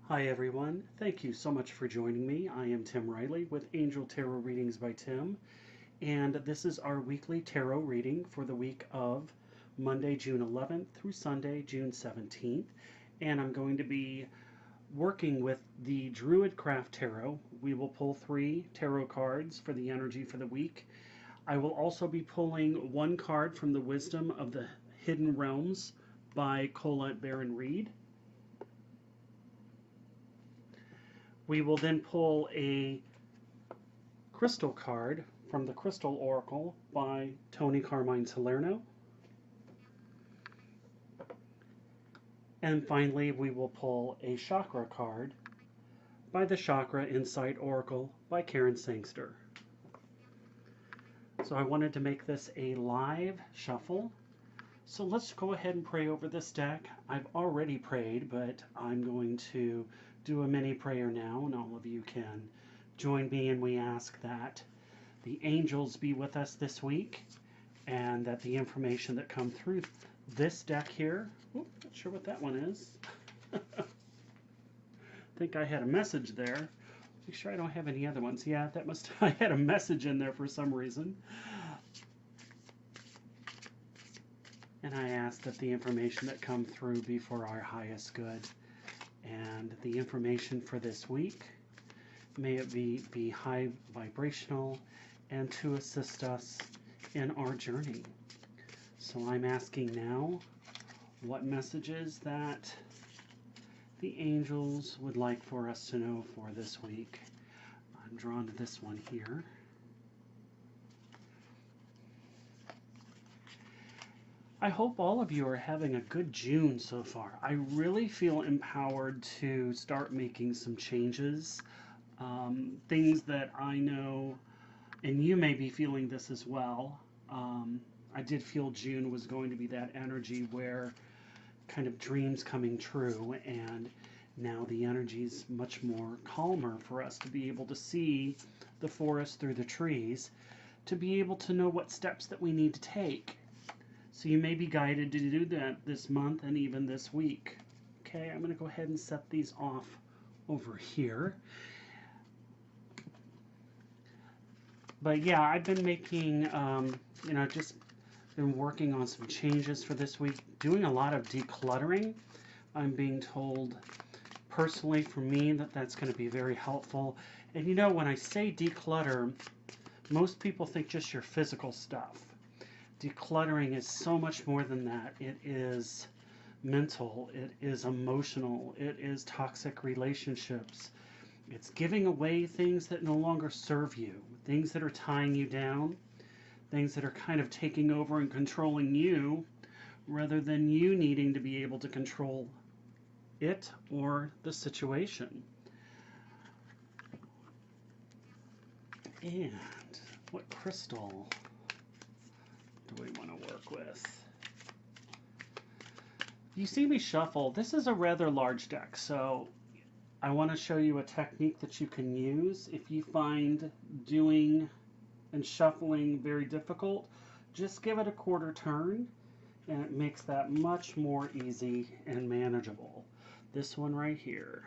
Hi everyone, thank you so much for joining me. I am Tim Riley with Angel Tarot Readings by Tim, and this is our weekly tarot reading for the week of Monday, June 11th through Sunday, June 17th. And I'm going to be working with the Druidcraft Tarot. We will pull 3 tarot cards for the energy for the week. I will also be pulling one card from the Wisdom of the Hidden Realms by baron-reid. We will then pull a crystal card from the Crystal Oracle by Tony Carmine Salerno. And finally, we will pull a chakra card by the Chakra Insight Oracle by Karen Sangster. So I wanted to make this a live shuffle. So let's go ahead and pray over this deck. I've already prayed, but I'm going to do a mini prayer now, and all of you can join me, and we ask that the angels be with us this week, and that the information that come through this deck here, not sure what that one is. I think I had a message there. Make sure I don't have any other ones. Yeah, that must, I had a message in there for some reason. And I ask that the information that come through be for our highest good. And the information for this week, may it be high vibrational and to assist us in our journey. So I'm asking now what messages that the angels would like for us to know for this week. I'm drawn to this one here. I hope all of you are having a good June so far. I really feel empowered to start making some changes. Things that I know, and you may be feeling this as well. I did feel June was going to be that energy where kind of dreams coming true, and now the energy's much more calmer for us to be able to see the forest through the trees, to be able to know what steps that we need to take. So you may be guided to do that this month and even this week. Okay, I'm going to go ahead and set these off over here. But yeah, I've been making, just been working on some changes for this week, doing a lot of decluttering. I'm being told personally for me that that's going to be very helpful. And when I say declutter, most people think just your physical stuff. Decluttering is so much more than that. It is mental, it is emotional, it is toxic relationships. It's giving away things that no longer serve you, things that are tying you down, things that are kind of taking over and controlling you, rather than you needing to be able to control it or the situation. And what crystal do we want to work with? You see me shuffle. This is a rather large deck, so I want to show you a technique that you can use. If you find doing and shuffling very difficult, just give it a quarter turn, and it makes that much more easy and manageable. This one right here.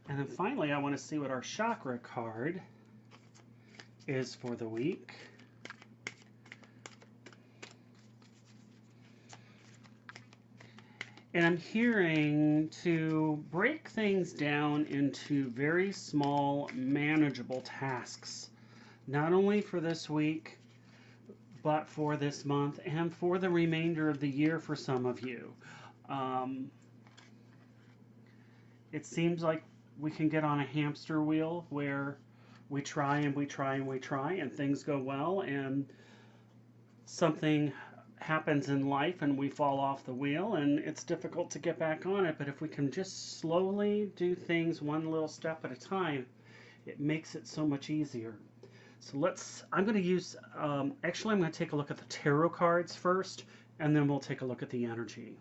And then finally, I want to see what our chakra card is for the week. And I'm hearing to break things down into very small, manageable tasks, not only for this week, but for this month and for the remainder of the year for some of you. It seems like we can get on a hamster wheel where we try and we try and we try, and things go well, and something happens in life and we fall off the wheel, and it's difficult to get back on it. But if we can just slowly do things one little step at a time, it makes it so much easier. So I'm going to use, actually I'm going to take a look at the tarot cards first, and then we'll take a look at the energy.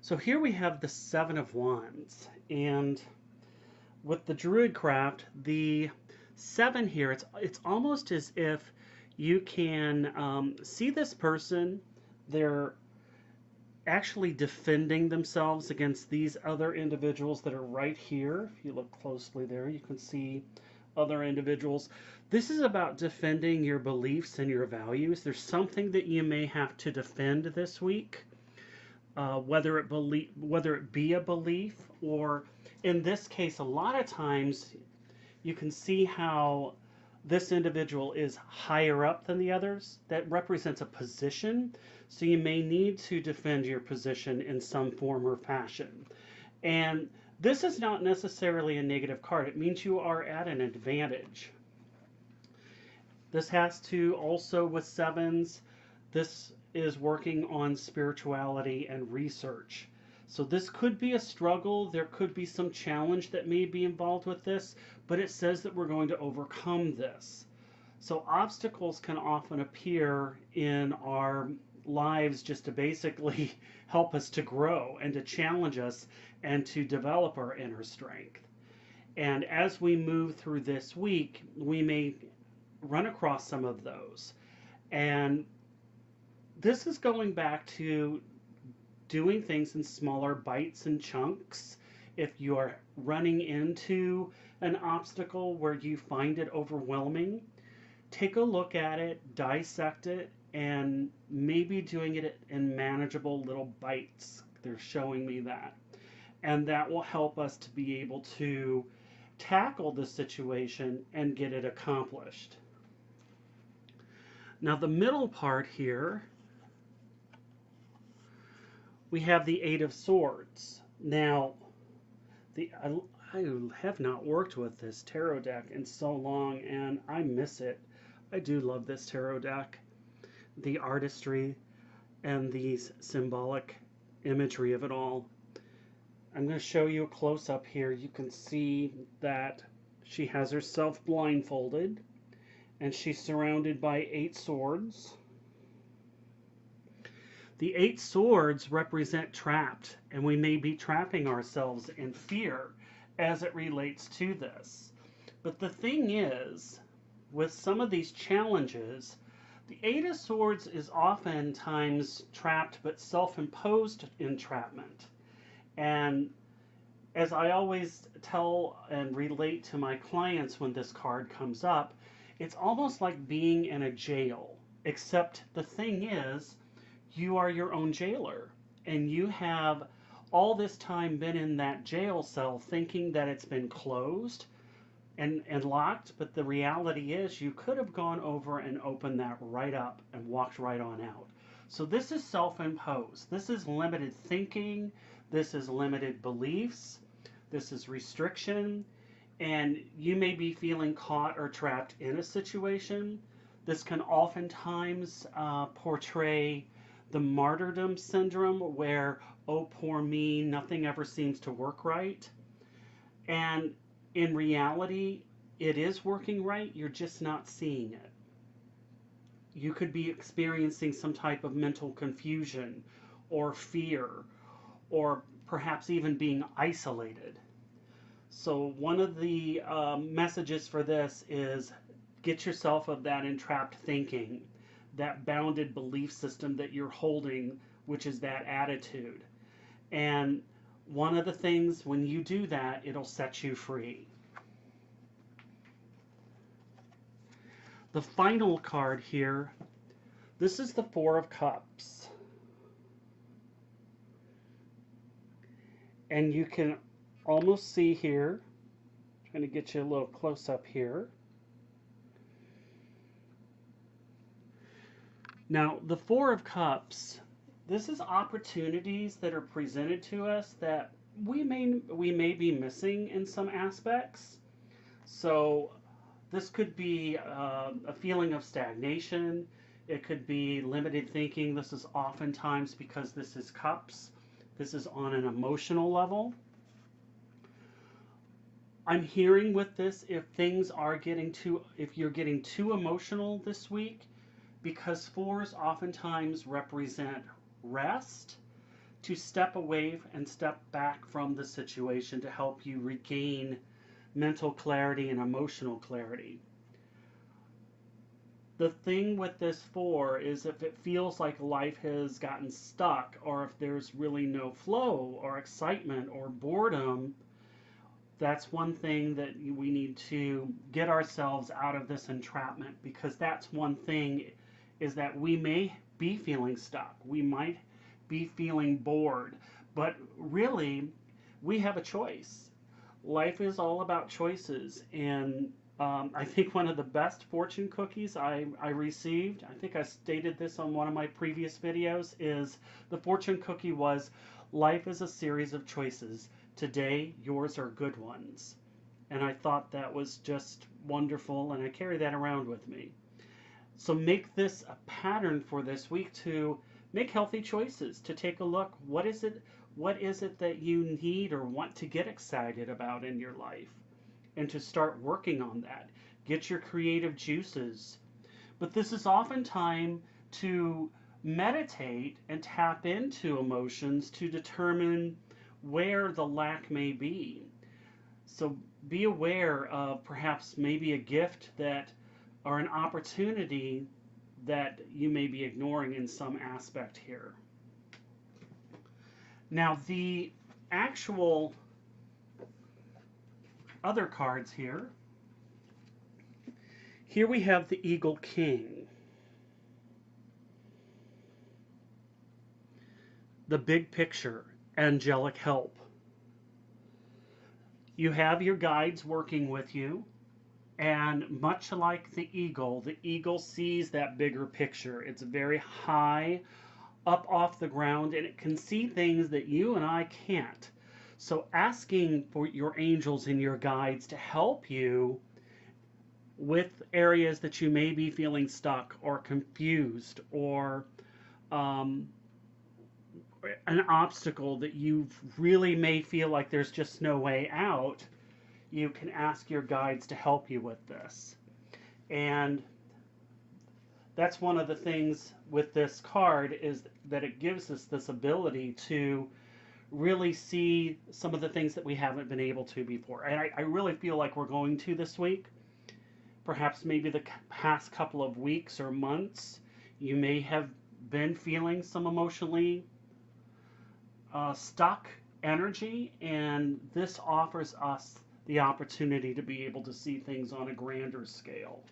So here we have the Seven of Wands, and with the Druidcraft, the 7 here, it's almost as if you can see this person. They're actually defending themselves against these other individuals that are right here. If you look closely there, you can see other individuals. This is about defending your beliefs and your values. There's something that you may have to defend this week, whether it be a belief, or in this case, a lot of times you can see how this individual is higher up than the others. That represents a position, so you may need to defend your position in some form or fashion. And this is not necessarily a negative card. It means you are at an advantage. This has to also, with sevens, this is working on spirituality and research. So this could be a struggle. There could be some challenge that may be involved with this, but it says that we're going to overcome this. So obstacles can often appear in our lives just to basically help us to grow and to challenge us and to develop our inner strength. And as we move through this week, we may run across some of those. And this is going back to doing things in smaller bites and chunks. If you are running into an obstacle where you find it overwhelming, take a look at it, dissect it, and maybe doing it in manageable little bites. They're showing me that. And that will help us to be able to tackle the situation and get it accomplished. Now the middle part here, we have the Eight of Swords. Now, I have not worked with this tarot deck in so long, and I miss it. I do love this tarot deck. The artistry and the symbolic imagery of it all. I'm going to show you a close-up here. You can see that she has herself blindfolded, and she's surrounded by 8 swords. The 8 swords represent trapped, and we may be trapping ourselves in fear as it relates to this. But the thing is, with some of these challenges, the 8 of Swords is oftentimes trapped but self-imposed entrapment. And as I always tell and relate to my clients when this card comes up, it's almost like being in a jail, except the thing is, you are your own jailer, and you have all this time been in that jail cell thinking that it's been closed and locked, but the reality is you could have gone over and opened that right up and walked right on out. So this is self-imposed. This is limited thinking. This is limited beliefs. This is restriction. And you may be feeling caught or trapped in a situation. This can oftentimes portray the martyrdom syndrome where, oh, poor me, nothing ever seems to work right. And in reality, it is working right, you're just not seeing it. You could be experiencing some type of mental confusion or fear, or perhaps even being isolated. So one of the messages for this is get yourself of that entrapped thinking, that bounded belief system that you're holding, which is that attitude. And one of the things, when you do that, it'll set you free. The final card here, this is the Four of Cups. And you can almost see here, trying to get you a little close up here. Now, the Four of Cups, this is opportunities that are presented to us that we may be missing in some aspects. So this could be a feeling of stagnation. It could be limited thinking. This is oftentimes because this is cups. This is on an emotional level. I'm hearing with this, if you're getting too emotional this week, because fours oftentimes represent rest, to step away and step back from the situation to help you regain mental clarity and emotional clarity. The thing with this 4 is if it feels like life has gotten stuck, or if there's really no flow or excitement or boredom, that's one thing that we need to get ourselves out of this entrapment, because that's one thing, is that we may be feeling stuck. We might be feeling bored, but really we have a choice. Life is all about choices, and I think one of the best fortune cookies I received, I think I stated this on one of my previous videos, is the fortune cookie was, life is a series of choices. Today, yours are good ones. And I thought that was just wonderful, and I carry that around with me. So make this a pattern for this week to make healthy choices, to take a look, what is it that you need or want to get excited about in your life, and to start working on that. Get your creative juices. But this is often time to meditate and tap into emotions to determine where the lack may be. So be aware of perhaps maybe a gift that, or an opportunity that you may be ignoring in some aspect here. Now the actual other cards here. Here we have the Eagle King. The big picture, angelic help. You have your guides working with you, and much like the eagle sees that bigger picture. It's very high up off the ground, and it can see things that you and I can't. So asking for your angels and your guides to help you with areas that you may be feeling stuck or confused, or an obstacle that you really may feel like there's just no way out, you can ask your guides to help you with this. And that's one of the things with this card, is that it gives us this ability to really see some of the things that we haven't been able to before. And I really feel like we're going to this week. Perhaps maybe the past couple of weeks or months, you may have been feeling some emotionally stuck energy, and this offers us the opportunity to be able to see things on a grander scale.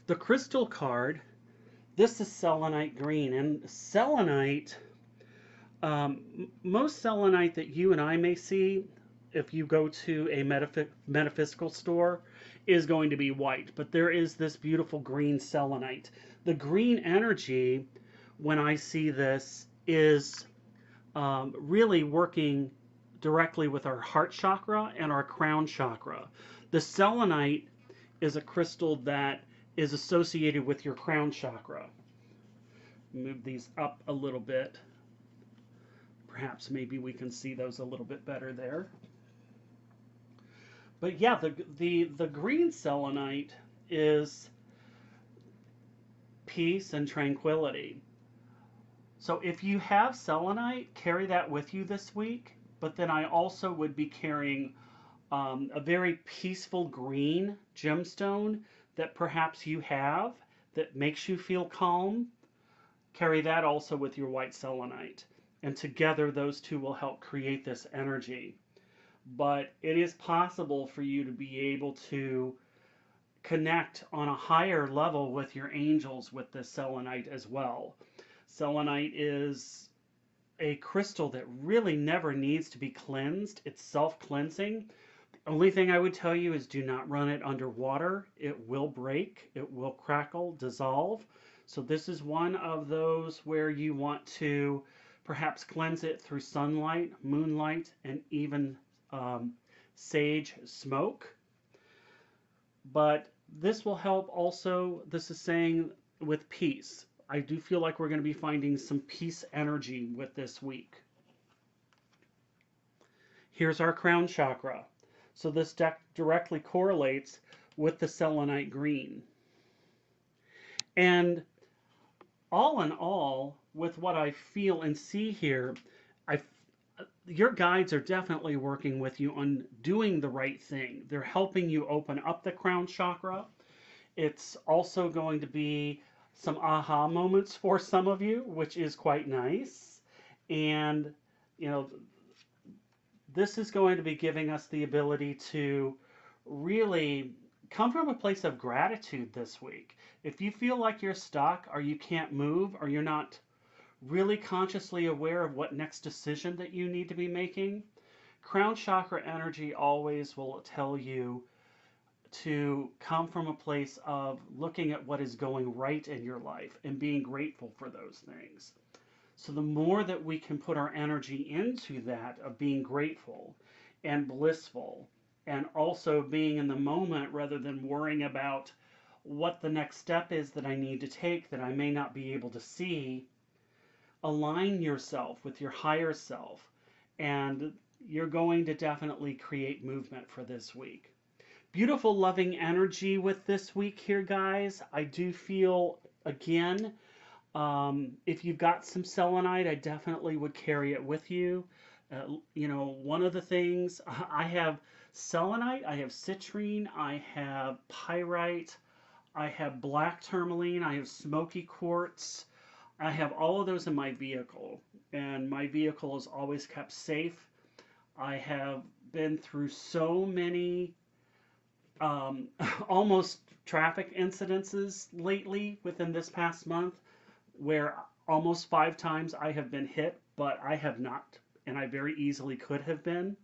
The crystal card, this is selenite green, and selenite, most selenite that you and I may see if you go to a metaphysical store is going to be white, but there is this beautiful green selenite. The green energy, when I see this, is really working directly with our heart chakra and our crown chakra. The selenite is a crystal that is associated with your crown chakra. Move these up a little bit. Perhaps maybe we can see those a little bit better there. But yeah, the green selenite is peace and tranquility. So if you have selenite, carry that with you this week. But then I also would be carrying a very peaceful green gemstone that perhaps you have that makes you feel calm. Carry that also with your white selenite. And together those two will help create this energy. But it is possible for you to be able to connect on a higher level with your angels with this selenite as well. Selenite is a crystal that really never needs to be cleansed. It's self-cleansing. The only thing I would tell you is do not run it under water. It will break, it will crackle, dissolve. So this is one of those where you want to perhaps cleanse it through sunlight, moonlight, and even sage smoke. But this will help also, this is saying, with peace. I do feel like we're going to be finding some peace energy with this week. Here's our crown chakra. So this deck directly correlates with the selenite green. And all in all, with what I feel and see here, your guides are definitely working with you on doing the right thing. They're helping you open up the crown chakra. It's also going to be some aha moments for some of you, which is quite nice. And, you know, this is going to be giving us the ability to really come from a place of gratitude this week. If you feel like you're stuck or you can't move or you're not really consciously aware of what next decision that you need to be making, crown chakra energy always will tell you to come from a place of looking at what is going right in your life and being grateful for those things. So the more that we can put our energy into that of being grateful and blissful and also being in the moment rather than worrying about what the next step is that I need to take that I may not be able to see, align yourself with your higher self, and you're going to definitely create movement for this week. Beautiful, loving energy with this week here, guys. I do feel, again, if you've got some selenite, I definitely would carry it with you. One of the things I have selenite, I have citrine, I have pyrite, I have black tourmaline, I have smoky quartz. I have all of those in my vehicle, and my vehicle is always kept safe. I have been through so many almost traffic incidences lately within this past month where almost 5 times I have been hit, but I have not, and I very easily could have been.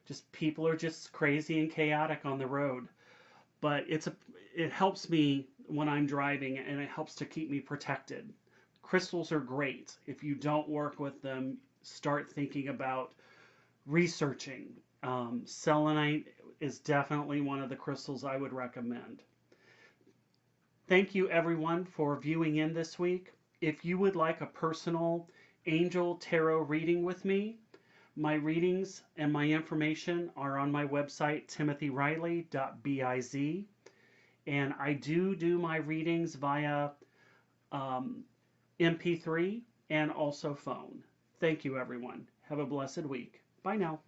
Just people are just crazy and chaotic on the road. But it helps me when I'm driving, and it helps to keep me protected. Crystals are great. If you don't work with them, start thinking about researching. Selenite is definitely one of the crystals I would recommend. Thank you, everyone, for viewing in this week. If you would like a personal angel tarot reading with me, my readings and my information are on my website, timothyriley.biz. And I do my readings via MP3 and also phone. Thank you, everyone. Have a blessed week. Bye now.